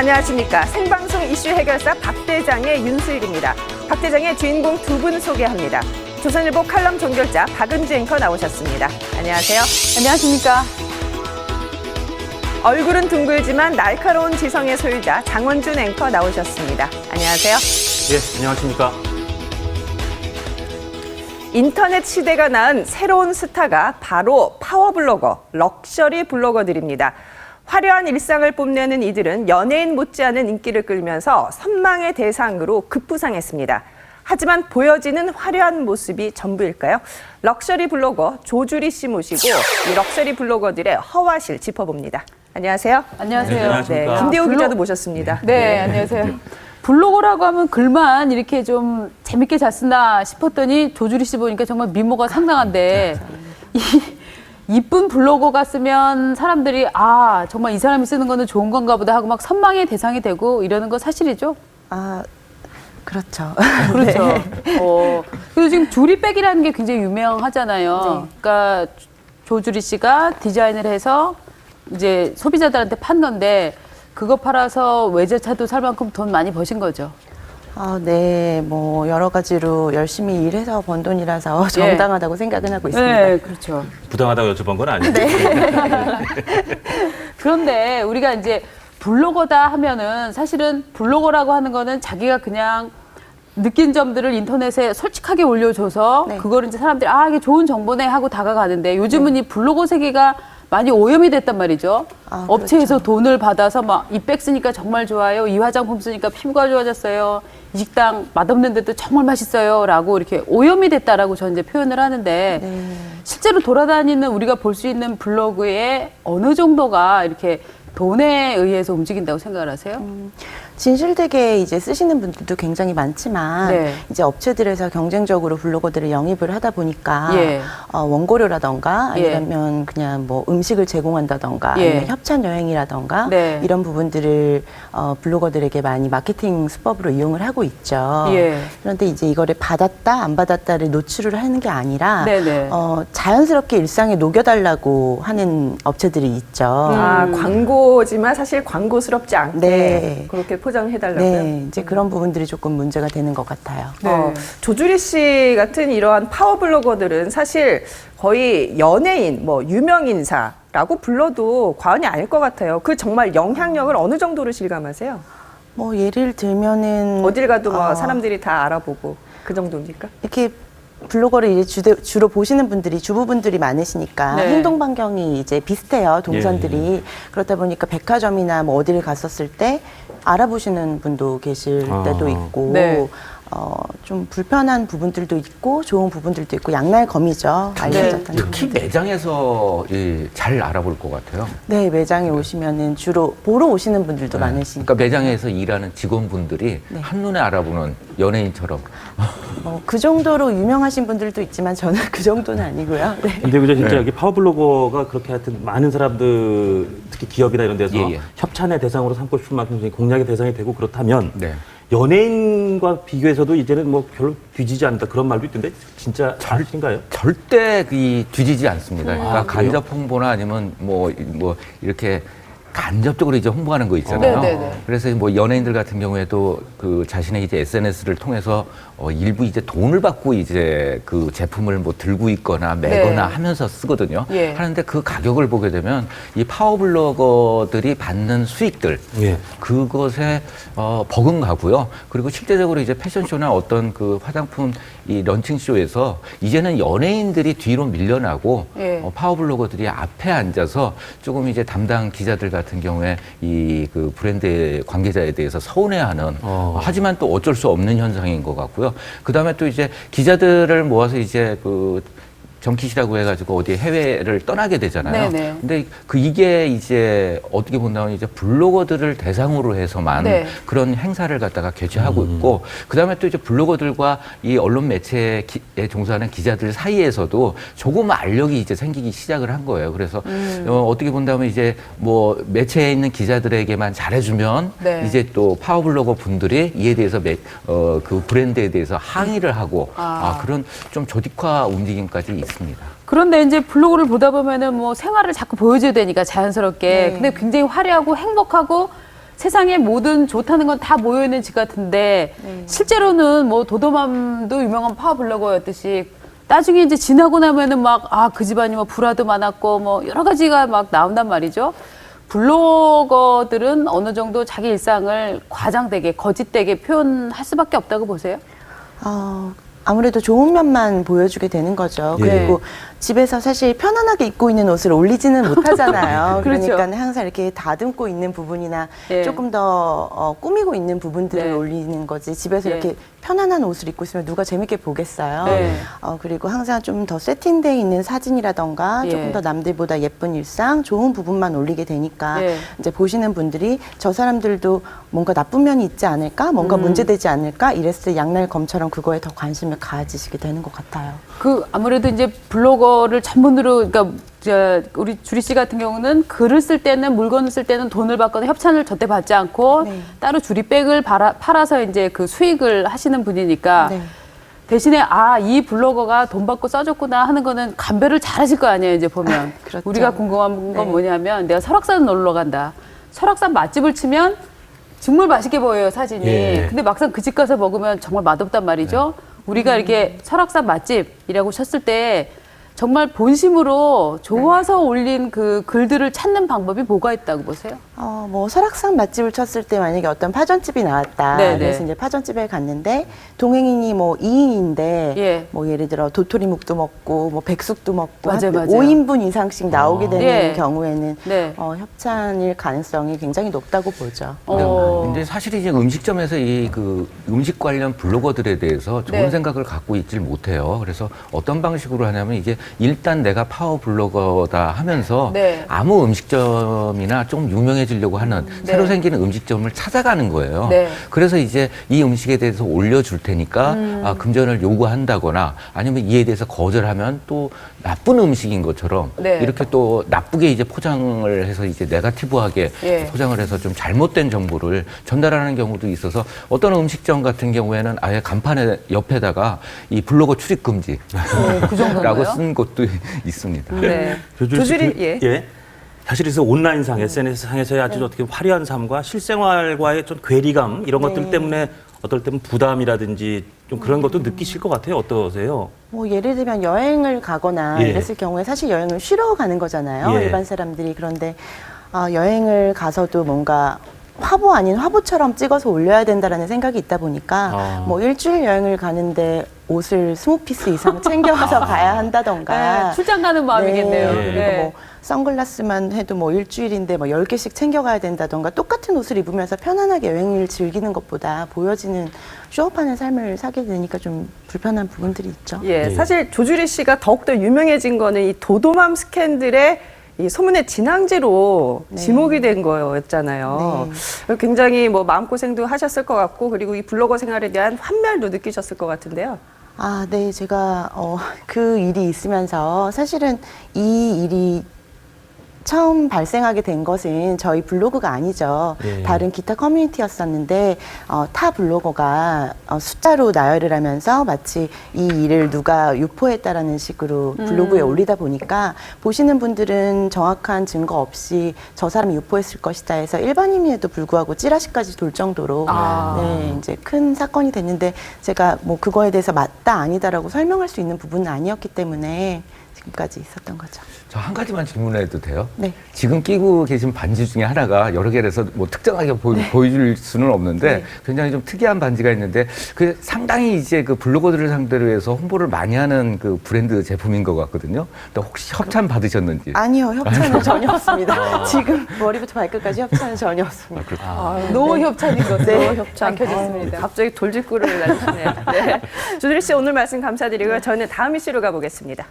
안녕하십니까. 생방송 이슈 해결사 박대장의 윤수일입니다. 박대장의 주인공 두 분 소개합니다. 조선일보 칼럼 종결자 박은지 앵커 나오셨습니다. 안녕하세요. 안녕하십니까. 얼굴은 둥글지만 날카로운 지성의 소유자 장원준 앵커 나오셨습니다. 안녕하세요. 예, 안녕하십니까. 인터넷 시대가 낳은 새로운 스타가 바로 파워블로거, 럭셔리 블로거들입니다. 화려한 일상을 뽐내는 이들은 연예인 못지않은 인기를 끌면서 선망의 대상으로 급부상했습니다. 하지만 보여지는 화려한 모습이 전부일까요? 럭셔리 블로거 조주리 씨 모시고 이 럭셔리 블로거들의 허와실 짚어봅니다. 안녕하세요. 안녕하세요. 네, 안녕하십니까. 네, 김대호 기자도 모셨습니다. 네, 안녕하세요. 블로거라고 하면 글만 이렇게 좀 재밌게 잘 쓴다 싶었더니 조주리 씨 보니까 정말 미모가 상당한데 이쁜 블로거가 쓰면 사람들이 아 정말 이 사람이 쓰는 거는 좋은 건가 보다 하고 막 선망의 대상이 되고 이러는 거 사실이죠? 아, 그렇죠. 그렇죠. 네. 그리고 지금 주리백이라는 게 굉장히 유명하잖아요. 네. 그러니까 조주리 씨가 디자인을 해서 이제 소비자들한테 판 건데 그거 팔아서 외제차도 살 만큼 돈 많이 버신 거죠. 아, 네, 뭐 여러 가지로 열심히 일해서 번 돈이라서 정당하다고 생각은 하고 있습니다. 네, 그렇죠. 부당하다고 여쭤본 건 아니에요. 그런데 우리가 이제 블로거다 하면은 사실은 블로거라고 하는 거는 자기가 그냥 느낀 점들을 인터넷에 솔직하게 올려줘서 네. 그거를 이제 사람들이 아 이게 좋은 정보네 하고 다가가는데 요즘은 이 블로거 세계가 많이 오염이 됐단 말이죠. 아, 업체에서 그렇죠. 돈을 받아서 막 이 백 쓰니까 정말 좋아요. 이 화장품 쓰니까 피부가 좋아졌어요. 이 식당 맛없는데도 정말 맛있어요. 라고 이렇게 오염이 됐다라고 저는 이제 표현을 하는데 네. 실제로 돌아다니는 우리가 볼 수 있는 블로그의 어느 정도가 이렇게 돈에 의해서 움직인다고 생각을 하세요? 진실되게 이제 쓰시는 분들도 굉장히 많지만 네. 이제 업체들에서 경쟁적으로 블로거들을 영입을 하다 보니까 예. 원고료라던가 예. 아니면 그냥 뭐 음식을 제공한다던가 예. 아니면 협찬 여행이라던가 네. 이런 부분들을 블로거들에게 많이 마케팅 수법으로 이용을 하고 있죠. 예. 그런데 이제 이거를 받았다 안 받았다를 노출을 하는 게 아니라 네네. 자연스럽게 일상에 녹여달라고 하는 업체들이 있죠. 아, 광고지만 사실 광고스럽지 않게 네. 그렇게 포장해달라고요? 네, 이제 그런 부분들이 조금 문제가 되는 것 같아요. 네. 조주리 씨 같은 이러한 파워블로거들은 사실 거의 연예인, 뭐 유명인사라고 불러도 과언이 아닐 것 같아요. 그 정말 영향력을 어느 정도로 실감하세요? 뭐 예를 들면은 어딜 가도 뭐 사람들이 다 알아보고 그 정도입니까? 이렇게 블로거를 이제 주로 보시는 분들이 주부분들이 많으시니까 네. 행동 반경이 이제 비슷해요, 동선들이. 예. 그렇다 보니까 백화점이나 뭐 어디를 갔었을 때 알아보시는 분도 계실 때도 있고 네. 좀 불편한 부분들도 있고 좋은 부분들도 있고 양날검이죠. 알려졌다는 특히 매장에서 잘 알아볼 것 같아요. 네, 매장에 오시면은 주로 보러 오시는 분들도 많으시니까. 그러니까 매장에서 일하는 직원분들이 네. 한눈에 알아보는 연예인처럼. 그 정도로 유명하신 분들도 있지만 저는 그 정도는 아니고요. 네. 근데 그죠, 진짜 여기 파워블로거가 그렇게 하여튼 많은 사람들, 특히 기업이나 이런 데서 예, 예. 협찬의 대상으로 삼고 싶은 만큼 공략의 대상이 되고 그렇다면 네. 연예인과 비교해서도 이제는 뭐 별로 뒤지지 않는다 그런 말도 있던데 진짜 사실인가요? 절대 뒤지지 않습니다. 그러니까 그래요? 간접 홍보나 아니면 뭐 이렇게 간접적으로 이제 홍보하는 거 있잖아요. 네네네. 그래서 뭐 연예인들 같은 경우에도 그 자신의 이제 SNS를 통해서 일부 이제 돈을 받고 이제 그 제품을 뭐 들고 있거나 매거나 네. 하면서 쓰거든요. 예. 하는데 그 가격을 보게 되면 이 파워블로거들이 받는 수익들 예. 그것에 버금가고요. 그리고 실제적으로 이제 패션쇼나 어떤 그 화장품 이 런칭쇼에서 이제는 연예인들이 뒤로 밀려나고 예. 파워블로거들이 앞에 앉아서 조금 이제 담당 기자들 같은 경우에 이 그 브랜드 관계자에 대해서 서운해하는 하지만 또 어쩔 수 없는 현상인 것 같고요. 그 다음에 또 이제 기자들을 모아서 이제 그 정킷이라고 해가지고 어디 해외를 떠나게 되잖아요. 네네. 근데 이게 이제 어떻게 본다면 이제 블로거들을 대상으로 해서만 네. 그런 행사를 갖다가 개최하고 있고, 그 다음에 또 이제 블로거들과 이 언론 매체에 종사하는 기자들 사이에서도 조금 알력이 이제 생기기 시작을 한 거예요. 그래서 어떻게 본다면 이제 뭐 매체에 있는 기자들에게만 잘해주면 네. 이제 또 파워블로거 분들이 이에 대해서 그 브랜드에 대해서 항의를 하고 그런 좀 조직화 움직임까지 있습니다. 그런데 이제 블로그를 보다 보면은 뭐 생활을 자꾸 보여줘야 되니까 자연스럽게. 네. 근데 굉장히 화려하고 행복하고 세상에 모든 좋다는 건 다 모여있는 집 같은데 실제로는 뭐 도도맘도 유명한 파워블로거였듯이 나중에 이제 지나고 나면은 막 그 집안이 뭐 불화도 많았고 뭐 여러 가지가 막 나온단 말이죠. 블로거들은 어느 정도 자기 일상을 과장되게 거짓되게 표현할 수밖에 없다고 보세요? 아무래도 좋은 면만 보여주게 되는 거죠. 예. 그리고 집에서 사실 편안하게 입고 있는 옷을 올리지는 못하잖아요. 그렇죠. 그러니까 항상 이렇게 다듬고 있는 부분이나 예. 조금 더 꾸미고 있는 부분들을 네. 올리는 거지. 집에서 예. 이렇게 편안한 옷을 입고 있으면 누가 재밌게 보겠어요. 네. 그리고 항상 좀 더 세팅되어 있는 사진이라던가 예. 조금 더 남들보다 예쁜 일상, 좋은 부분만 올리게 되니까 예. 이제 보시는 분들이 저 사람들도 뭔가 나쁜 면이 있지 않을까, 뭔가 문제되지 않을까 이랬을 때 양날 검처럼 그거에 더 관심을 가지시게 되는 것 같아요. 아무래도 이제 블로거를 전문으로, 그러니까 우리 주리 씨 같은 경우는 글을 쓸 때는, 물건을 쓸 때는 돈을 받거나 협찬을 절대 받지 않고 네. 따로 주리백을 팔아서 이제 그 수익을 하시는 분이니까 네. 대신에 이 블로거가 돈 받고 써줬구나 하는 거는 감별을 잘 하실 거 아니에요, 이제 보면. 그렇죠. 우리가 궁금한 건 네. 뭐냐면 내가 설악산 놀러 간다. 설악산 맛집을 치면 정말 맛있게 보여요, 사진이. 예. 근데 막상 그 집 가서 먹으면 정말 맛없단 말이죠. 우리가 이렇게 설악산 맛집이라고 쳤을 때 정말 본심으로 좋아서 올린 그 글들을 찾는 방법이 뭐가 있다고 보세요? 뭐 설악산 맛집을 쳤을 때 만약에 어떤 파전집이 나왔다. 네네. 그래서 이제 파전집에 갔는데 동행인이 뭐 2인인데 예. 뭐 예를 들어 도토리묵도 먹고 뭐 백숙도 먹고 맞아요, 맞아요. 5인분 이상씩 나오게 되는 예. 경우에는 네. 협찬일 가능성이 굉장히 높다고 보죠. 근데 사실 이제 음식점에서 이 그 음식 관련 블로거들에 대해서 좋은 네. 생각을 갖고 있질 못해요. 그래서 어떤 방식으로 하냐면 이게 일단 내가 파워 블로거다 하면서 네. 아무 음식점이나 좀 유명해지려고 하는 새로 생기는 음식점을 찾아가는 거예요. 네. 그래서 이제 이 음식에 대해서 올려줄 테니까 금전을 요구한다거나 아니면 이에 대해서 거절하면 또 나쁜 음식인 것처럼 네. 이렇게 또 나쁘게 이제 포장을 해서 이제 네거티브하게 예. 포장을 해서 좀 잘못된 정보를 전달하는 경우도 있어서 어떤 음식점 같은 경우에는 아예 간판에 옆에다가 이 블로거 출입 금지 그 정도인가요? 라고 쓴 곳도 있습니다. 네. 조주리, 예. 사실 그래서 온라인상, SNS상에서의 아주 어떻게 보면 화려한 삶과 실생활과의 좀 괴리감 이런 것들 때문에 어떨 때는 부담이라든지 좀 그런 것도 느끼실 것 같아요. 어떠세요? 뭐 예를 들면 여행을 가거나 예. 이랬을 경우에 사실 여행을 쉬러 가는 거잖아요. 예. 일반 사람들이. 그런데 여행을 가서도 뭔가 화보 아닌 화보처럼 찍어서 올려야 된다라는 생각이 있다 보니까 뭐 일주일 여행을 가는데 옷을 20피스 이상 챙겨서 가야 한다던가 네, 출장 가는 마음이겠네요. 네, 그리고 네. 뭐 선글라스만 해도 뭐 일주일인데 뭐 10개씩 챙겨가야 된다던가 똑같은 옷을 입으면서 편안하게 여행을 즐기는 것보다 보여지는 쇼업하는 삶을 사게 되니까 좀 불편한 부분들이 있죠. 예, 사실 조주리 씨가 더욱더 유명해진 거는 이 도도맘 스캔들의 이 소문의 진앙지로 지목이 된 거였잖아요. 굉장히 뭐 마음고생도 하셨을 것 같고, 그리고 이 블로거 생활에 대한 환멸도 느끼셨을 것 같은데요. 네, 제가 그 일이 있으면서 사실은 이 일이 처음 발생하게 된 것은 저희 블로그가 아니죠. 예. 다른 기타 커뮤니티였었는데 타 블로거가 숫자로 나열을 하면서 마치 이 일을 누가 유포했다라는 식으로 블로그에 올리다 보니까 보시는 분들은 정확한 증거 없이 저 사람이 유포했을 것이다 해서 일반인임에도 불구하고 찌라시까지 돌 정도로 네, 이제 큰 사건이 됐는데 제가 뭐 그거에 대해서 맞다 아니다라고 설명할 수 있는 부분은 아니었기 때문에 지금까지 있었던 거죠. 저 한 가지만 질문해도 돼요? 네. 지금 끼고 계신 반지 중에 하나가 여러 개라서 뭐 특정하게 보여줄 수는 없는데 굉장히 좀 특이한 반지가 있는데 그 상당히 이제 그 블로거들을 상대로 해서 홍보를 많이 하는 그 브랜드 제품인 것 같거든요. 근데 혹시 협찬 받으셨는지? 아니요, 협찬은 전혀 없습니다. 지금 머리부터 발끝까지 협찬은 전혀 없습니다. 노 협찬인 것도 네. 협찬 밝혀졌습니다. 갑자기 돌직구를 날리시네요. 네. 조주리 씨 오늘 말씀 감사드리고요. 저는 다음 이슈로 가보겠습니다.